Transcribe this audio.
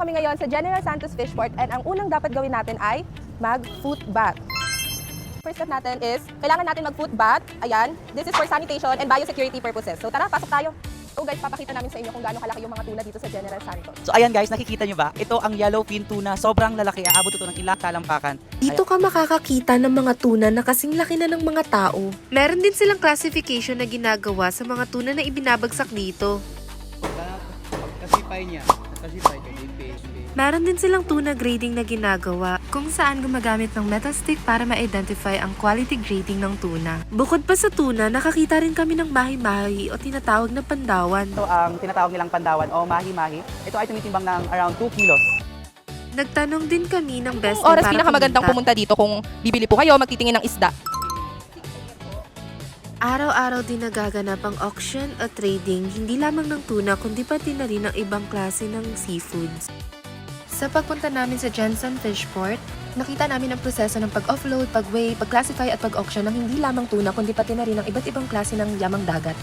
kami ngayon sa General Santos Fishport and ang unang dapat gawin natin ay mag-foot bath. First step natin is, kailangan natin mag-foot bath. Ayan, this is for sanitation and biosecurity purposes. So tara, pasok tayo. So guys, papakita namin sa inyo kung gaano kalaki yung mga tuna dito sa General Santos. So ayan guys, nakikita nyo ba? Ito ang yellowfin tuna. Sobrang lalaki. Aabot ito ng ilang talampakan. Dito ka makakakita ng mga tuna na kasing laki na ng mga tao. Meron din silang classification na ginagawa sa mga tuna na ibinabagsak dito. Pagkasipay niya, pagkasipay niya, Meron din silang tuna grading na ginagawa kung saan gumagamit ng metal stick para ma-identify ang quality grading ng tuna. Bukod pa sa tuna, nakakita rin kami ng mahi-mahi o tinatawag na pandawan. Ito ang tinatawag nilang pandawan o mahi-mahi. Ito ay tumitimbang ng around 2 kilos. Nagtanong din kami ng best Kung oras para pinakamagandang kumita. pumunta dito kung bibili po kayo, magtitingin ng isda. Araw-araw din nagaganap ang auction o trading, hindi lamang ng tuna kundi pati na rin ng ibang klase ng seafoods. Sa pagpunta namin sa Jensen Fishport, nakita namin ang proseso ng pag-offload, pag-weigh, pag-classify at pag-auction ng hindi lamang tuna kundi pati na rin ng iba't ibang klase ng yamang dagat.